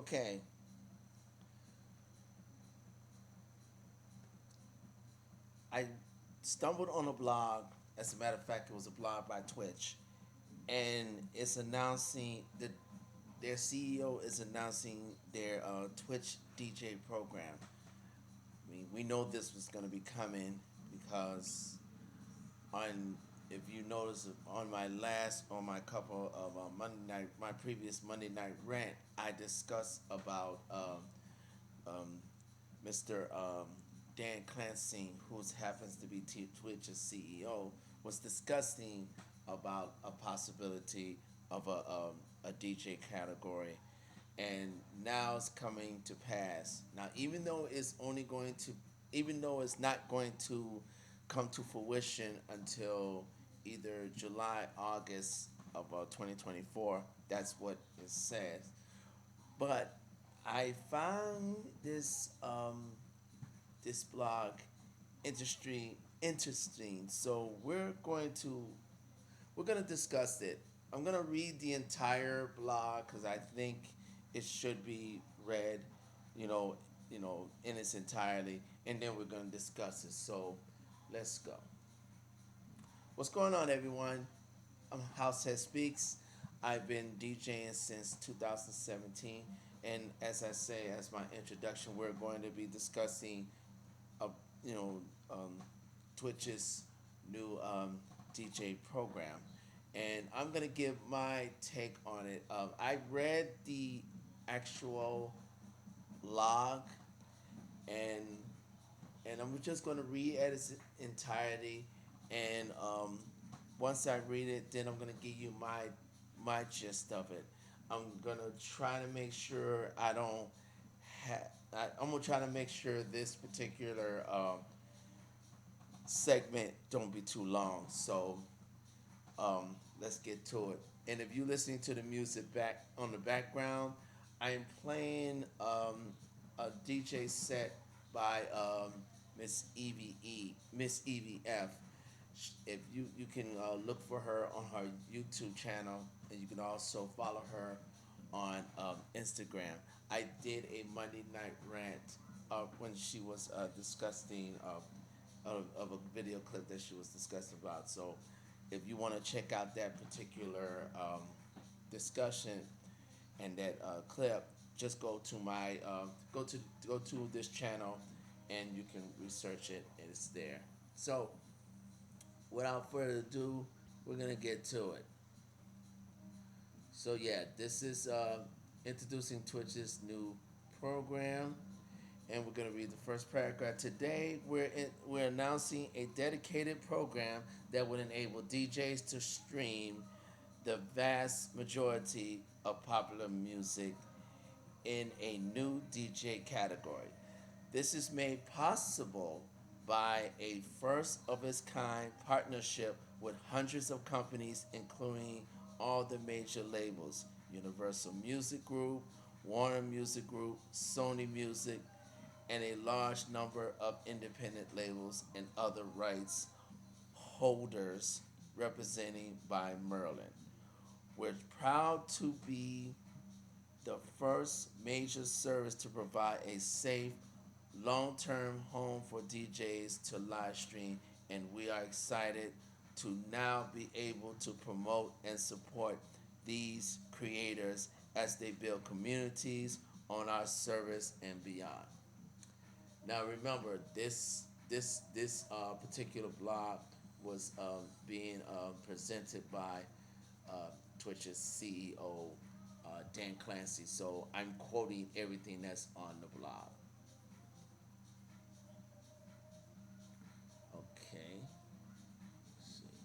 Okay, I stumbled on a blog. As a matter of fact, it was a blog by Twitch, and it's announcing that their CEO is announcing their Twitch DJ program. I mean, we know this was going to be coming because on if you notice on my couple of my previous Monday Night Rant, I discussed about Mr. Dan Clancy, who happens to be Twitch's CEO, was discussing about a possibility of a DJ category, and now it's coming to pass. Now, even though it's not going to come to fruition until either July, August of 2024. That's what it says. But I found this blog interesting. So we're gonna discuss it. I'm gonna read the entire blog because I think it should be read, you know, in its entirety, and then we're gonna discuss it. So let's go. What's going on, everyone? I'm House Head Speaks. I've been DJing since 2017, and as I say, as my introduction, we're going to be discussing, uh, you know, Twitch's new DJ program, and I'm gonna give my take on it. I read the actual log, and I'm just gonna read it its entirety, and once I read it, then I'm gonna give you my gist of it. I'm gonna try to make sure I don't have. I'm gonna try to make sure this particular segment don't be too long. So let's get to it. And if you're listening to the music back on the background, I am playing a DJ set by Miss Evie F. If you can look for her on her YouTube channel, and you can also follow her on Instagram. I did a Monday Night Rant when she was discussing of a video clip that she was discussing about. So if you want to check out that particular discussion and that clip, just go to this channel, and you can research it, and it's there. So without further ado, we're gonna get to it. So yeah, this is introducing Twitch's new program, and we're gonna read the first paragraph. Today, we're announcing a dedicated program that would enable DJs to stream the vast majority of popular music in a new DJ category. This is made possible by a first of its kind partnership with hundreds of companies, including all the major labels: Universal Music Group, Warner Music Group, Sony Music, and a large number of independent labels and other rights holders representing by Merlin. We're proud to be the first major service to provide a safe, long term home for DJs to live stream, and we are excited to now be able to promote and support these creators as they build communities on our service and beyond. Now, remember, this particular blog was being presented by Twitch's CEO Dan Clancy. So I'm quoting everything that's on the blog. Okay. Let's see.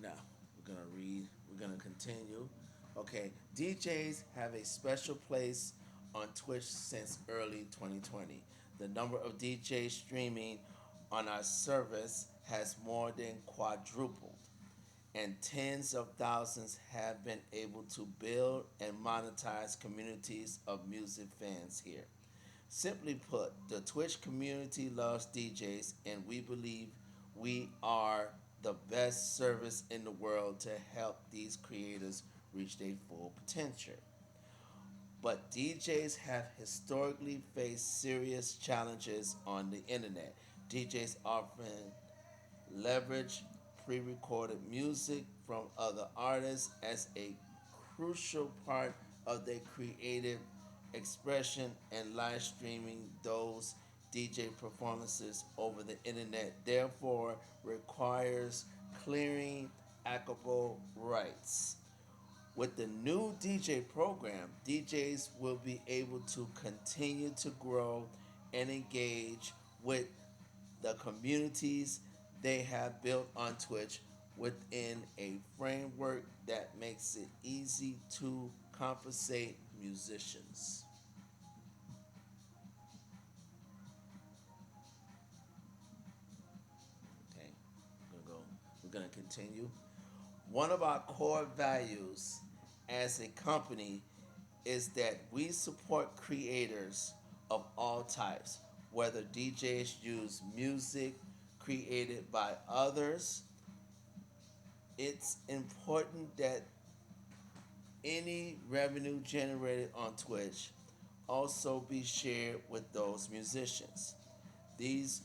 Now we're gonna read. We're gonna continue. Okay. DJs have a special place on Twitch since early 2020. The number of DJs streaming on our service has more than quadrupled, and tens of thousands have been able to build and monetize communities of music fans here. Simply put, the Twitch community loves DJs, and we believe we are the best service in the world to help these creators reach their full potential. but DJs have historically faced serious challenges on the internet. DJs often leverage pre recorded music from other artists as a crucial part of their creative expression, and live streaming those DJ performances over the internet therefore requires clearing equitable rights. With the new DJ program, DJs will be able to continue to grow and engage with the communities they have built on Twitch within a framework that makes it easy to compensate musicians. Okay, we're gonna continue. One of our core values as a company is that we support creators of all types, whether DJs use music created by others. It's important that any revenue generated on Twitch also be shared with those musicians. These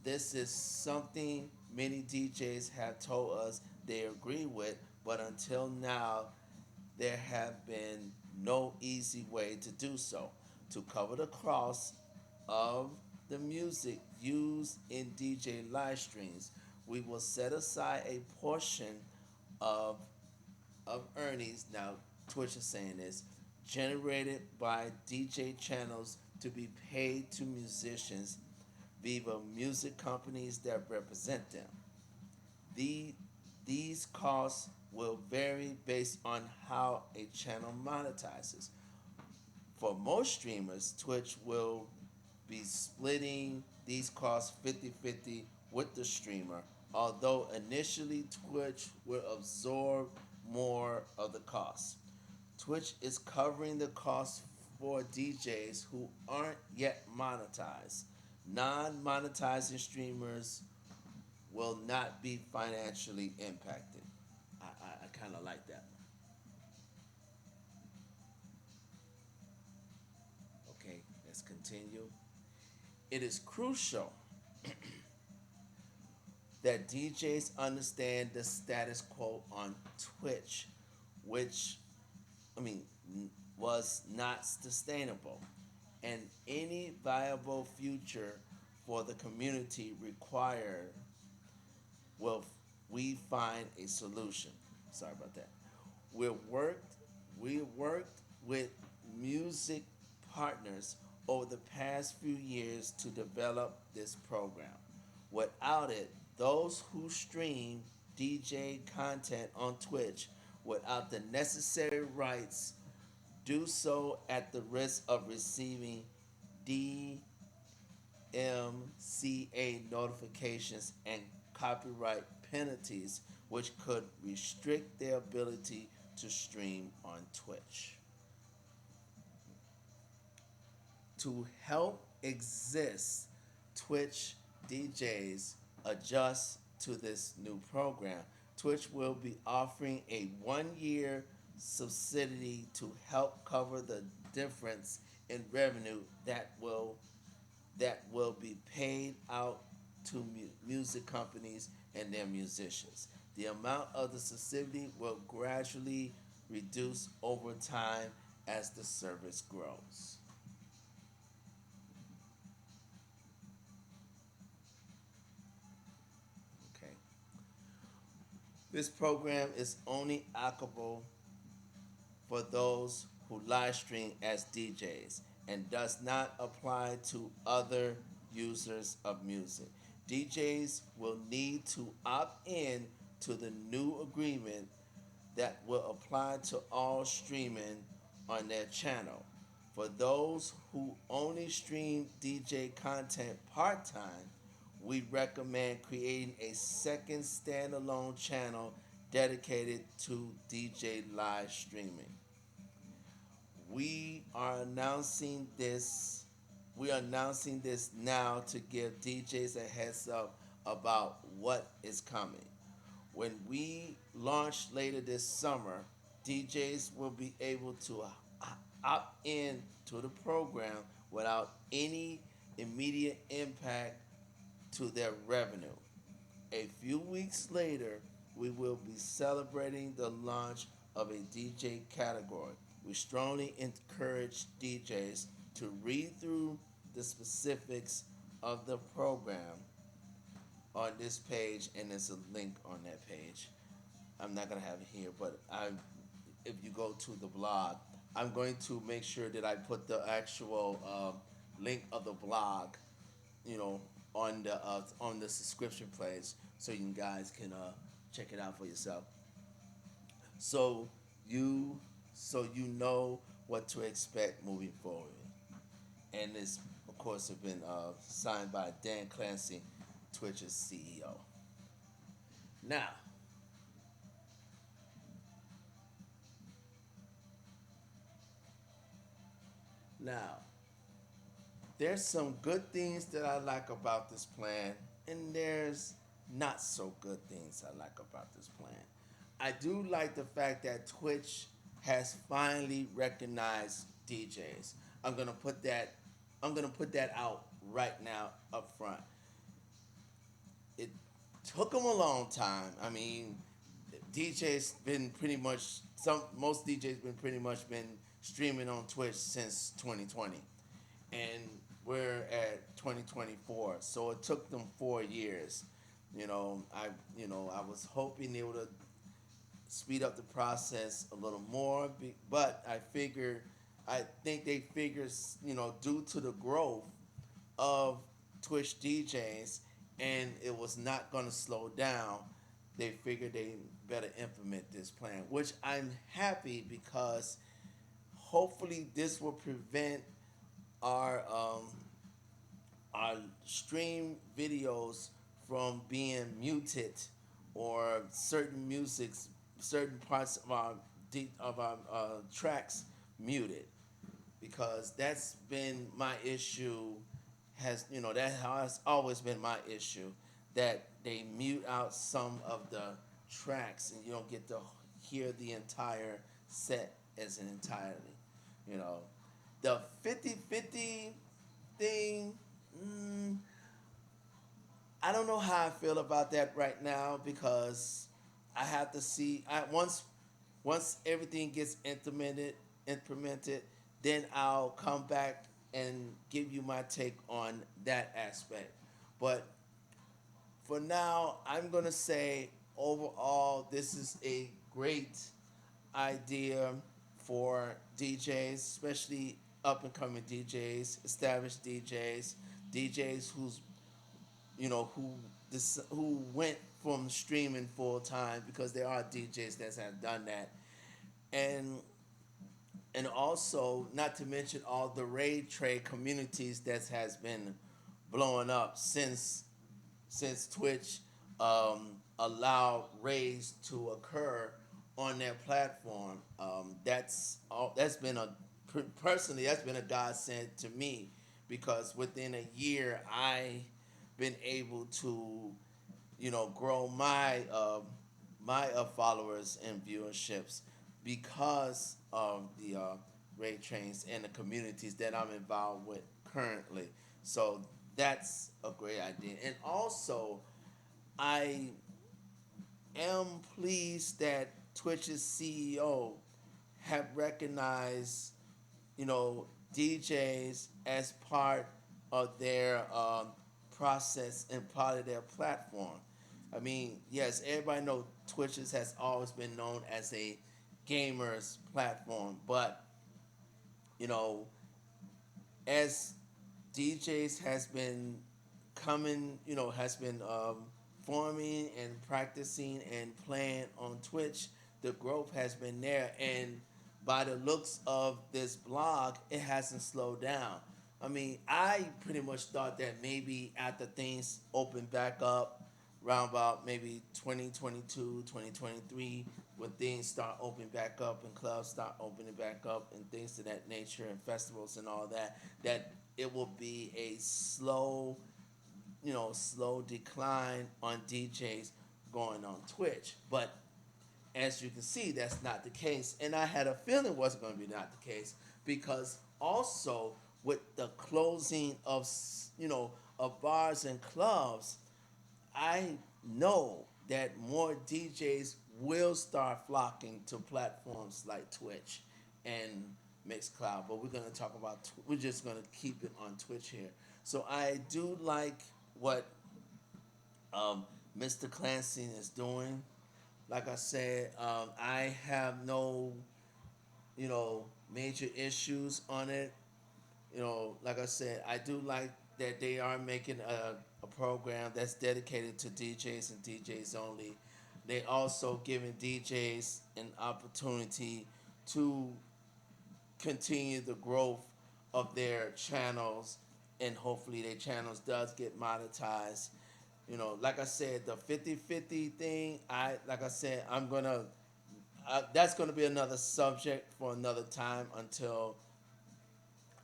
This is something many DJs have told us they agree with, but until now there have been no easy way to do so. To cover the cost of the music used in DJ live streams, we will set aside a portion of earnings. Now, Twitch is saying this, generated by DJ channels to be paid to musicians via music companies that represent them. The, these costs will vary based on how a channel monetizes. For most streamers, Twitch will be splitting these costs 50-50 with the streamer, although initially Twitch will absorb more of the cost. Twitch is covering the cost for DJs who aren't yet monetized. Non monetizing streamers will not be financially impacted. I kind of like that. Okay, let's continue. It is crucial that DJs understand the status quo on Twitch, which, I mean, was not sustainable, and any viable future for the community require will we find a solution. Sorry about that. We worked we worked with music partners over the past few years to develop this program. Without it, those who stream DJ content on Twitch without the necessary rights do so at the risk of receiving DMCA notifications and copyright penalties, which could restrict their ability to stream on Twitch. To help exist, Twitch DJs adjust to this new program. Twitch will be offering a 1 year subsidy to help cover the difference in revenue that will be paid out to music companies and their musicians. The amount of the subsidy will gradually reduce over time as the service grows. Okay. This program is only applicable for those who live stream as DJs and does not apply to other users of music. DJs will need to opt in to the new agreement that will apply to all streaming on their channel. For those who only stream DJ content part time, we recommend creating a second standalone channel dedicated to DJ live streaming. We are announcing this. We are announcing this now to give DJs a heads up about what is coming. When we launch later this summer, DJs will be able to opt in to the program without any immediate impact to their revenue. A few weeks later, we will be celebrating the launch of a DJ category. We strongly encourage DJs to read through the specifics of the program on this page, and there's a link on that page. I'm not gonna have it here, but if you go to the blog, I'm going to make sure that I put the actual link of the blog, you know, on the subscription page, so you guys can check it out for yourself. So you you know what to expect moving forward. And this, of course, has been signed by Dan Clancy, Twitch's CEO. Now, now, there's some good things that I like about this plan, and there's not so good things I like about this plan. I do like the fact that Twitch has finally recognized DJs. I'm gonna put that I'm gonna put that out right now up front. It took them a long time. I mean, DJs been pretty much some most DJs been pretty much been streaming on Twitch since 2020, and we're at 2024. So it took them 4 years. I was hoping they would have speed up the process a little more, but I think they figure, due to the growth of Twitch DJs, and it was not going to slow down. They figured they better implement this plan, which I'm happy because hopefully this will prevent our our stream videos from being muted, or certain parts of our tracks muted, because that's been my issue. That has always been my issue, that they mute out some of the tracks and you don't get to hear the entire set as an entirety. You know, the 50-50 thing. mm, I don't know how I feel about that right now, because I have to see. Once everything gets implemented, then I'll come back and give you my take on that aspect. But for now, I'm gonna say overall, this is a great idea for DJs, especially up and coming DJs, established DJs who went from streaming full time, because there are DJs that have done that, and also not to mention all the raid trade communities that has been blowing up since Twitch allowed raids to occur on their platform. That's been personally, that's been a godsend to me, because within a year I been able to grow my followers and viewerships, because of the raid trains and the communities that I'm involved with currently. So that's a great idea. And also, I am pleased that Twitch's CEO have recognized, DJs as part of their process and part of their platform. I mean, yes, everybody knows Twitch's has always been known as a gamers platform, but you know, as DJs has been has been forming and practicing and playing on Twitch, the growth has been there. And by the looks of this blog, it hasn't slowed down. I mean, I pretty much thought that maybe after things open back up, around about maybe 2022, 2023, when things start opening back up and clubs start opening back up and things of that nature and festivals and all that, that it will be a slow decline on DJs going on Twitch. But as you can see, that's not the case. And I had a feeling it wasn't going to be not the case because also with the closing of of bars and clubs, I know that more DJs will start flocking to platforms like Twitch and Mixcloud. But we're gonna talk about. We're just gonna keep it on Twitch here. So I do like what Mr. Clancy is doing. Like I said, I have no major issues on it. Like I said, I do like that they are making a program that's dedicated to DJs and DJs only. They also giving DJs an opportunity to continue the growth of their channels, and hopefully their channels does get monetized. Like I said, the 50-50 thing, like I said, that's gonna be another subject for another time until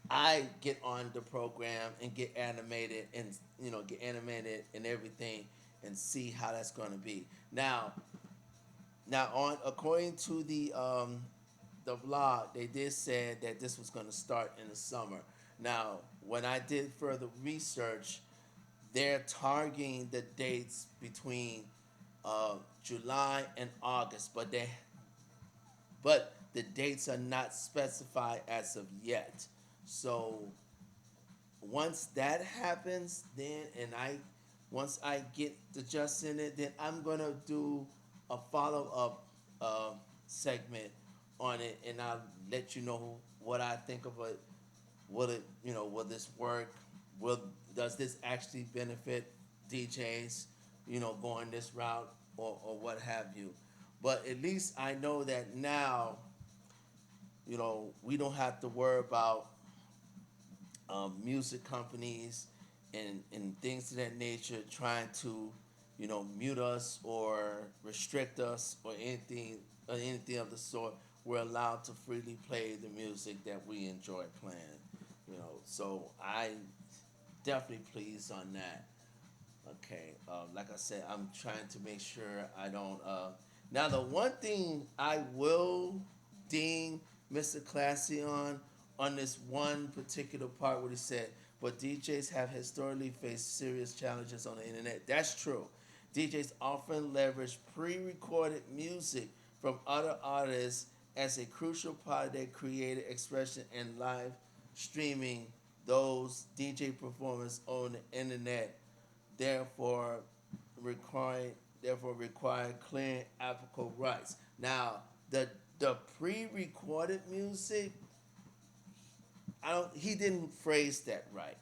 I get on the program and get animated and everything and see how that's going to be. Now on according to the blog, they did say that this was going to start in the summer. Now, when I did further research, they're targeting the dates between July and August, but the dates are not specified as of yet. So once that happens, then once I get the just in it, then I'm gonna do a follow up segment on it, and I'll let you know what I think of it. Will this work? Will Does this actually benefit DJs? Going this route or what have you. But at least I know that now, we don't have to worry about music companies and things of that nature trying to, mute us or restrict us or anything of the sort. We're allowed to freely play the music that we enjoy playing. So I definitely pleased on that. Okay, like I said, I'm trying to make sure I don't. Now, the one thing I will ding Mr. Classy on this one particular part where he said, but DJs have historically faced serious challenges on the internet. That's true. DJs often leverage pre recorded music from other artists as a crucial part of their creative expression and live streaming those DJ performances on the internet, therefore requiring require clear applicable rights. Now, the pre-recorded music, I don't. He didn't phrase that right.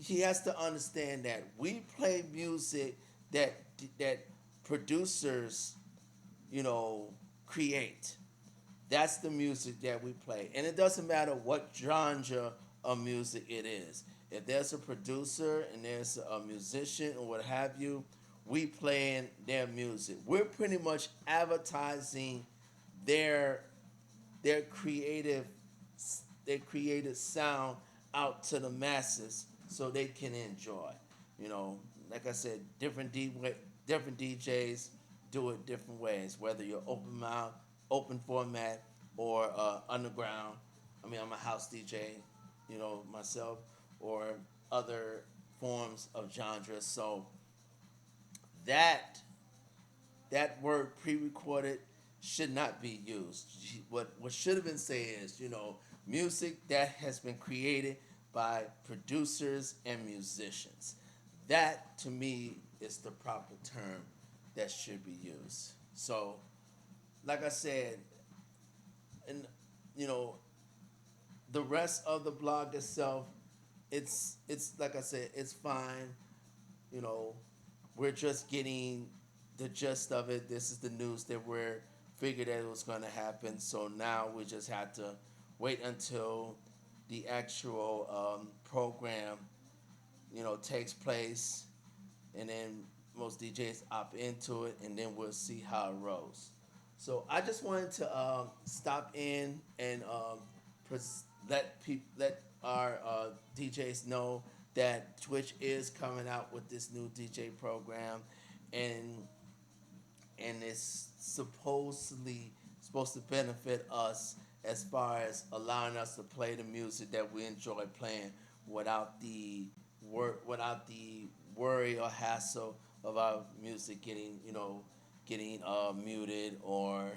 He has to understand that we play music that that producers, create. That's the music that we play, and it doesn't matter what genre of music it is. If there's a producer and there's a musician or what have you, we playing their music. We're pretty much advertising their their creative their creative sound out to the masses so they can enjoy. You know, like I said, different DJs do it different ways. Whether you're open mouth, open format, or underground. I mean, I'm a house DJ, myself, or other forms of genres. So that that word pre-recorded should not be used. What should have been said is, music that has been created by producers and musicians. That to me is the proper term that should be used. So, like I said, and you know, the rest of the blog itself, it's like I said, it's fine. You know, we're just getting the gist of it. This is the news that we're figured that it was going to happen. So now we just have to wait until the actual program, takes place, and then most DJs opt into it, and then we'll see how it rolls. So I just wanted to stop in and let our DJs know that Twitch is coming out with this new DJ program, and and it's supposedly supposed to benefit us as far as allowing us to play the music that we enjoy playing without the without the worry or hassle of our music getting getting muted or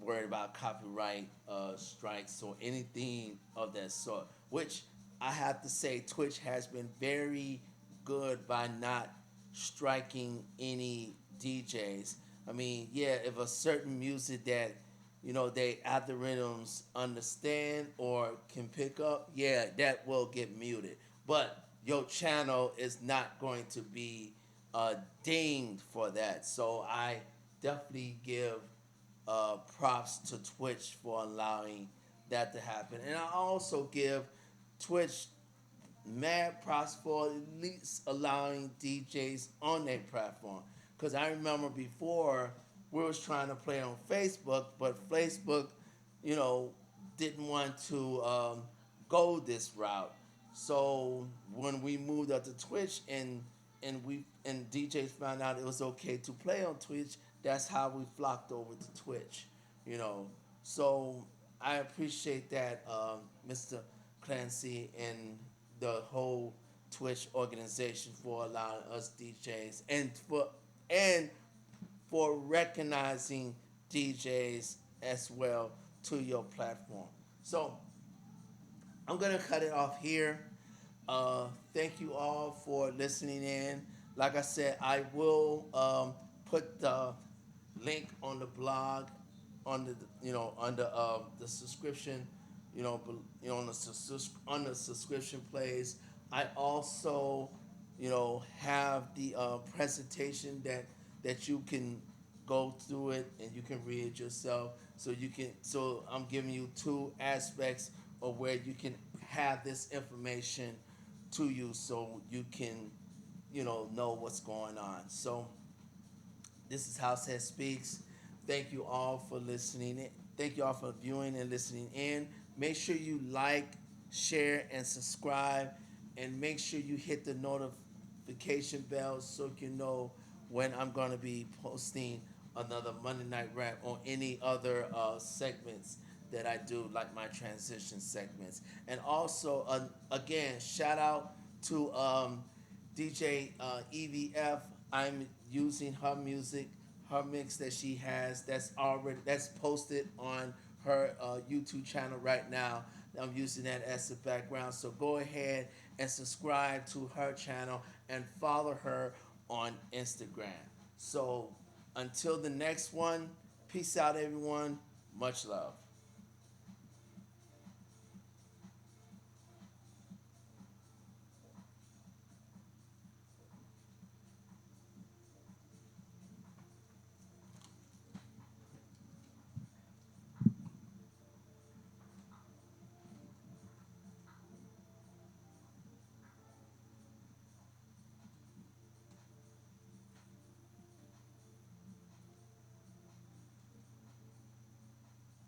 worried about copyright strikes or anything of that sort. Which I have to say, Twitch has been very good by not striking any DJs. I mean, yeah, if a certain music that they algorithms understand or can pick up, yeah, that will get muted. But your channel is not going to be dinged for that. So I definitely give props to Twitch for allowing that to happen. And I also give Twitch mad props for at least allowing DJs on their platform. Because I remember before we was trying to play on Facebook, but Facebook, you know, didn't want to go this route. So when we moved up to Twitch and DJs found out it was okay to play on Twitch, that's how we flocked over to Twitch. You know, so I appreciate that, Mr. Clancy and the whole Twitch organization for allowing us DJs and for recognizing DJs as well to your platform. So I'm gonna cut it off here. Thank you all for listening in. Like I said, I will put the link on the blog, on the under the subscription, on on the subscription plays. I also have the presentation that you can go through it and you can read it yourself. So I'm giving you two aspects of where you can have this information to you so you can know what's going on. So this is House Head Speaks. Thank you all for listening. Thank you all for viewing and listening in. Make sure you like, share, and subscribe. And make sure you hit the notification bell so you know when I'm going to be posting another Monday Night Rant or any other segments that I do, like my transition segments. And also, again, shout out to DJ EVF. I'm using her music, her mix that she has. That's posted on her YouTube channel right now. I'm using that as the background. So go ahead and subscribe to her channel and follow her on Instagram. So until the next one, peace out, everyone. Much love.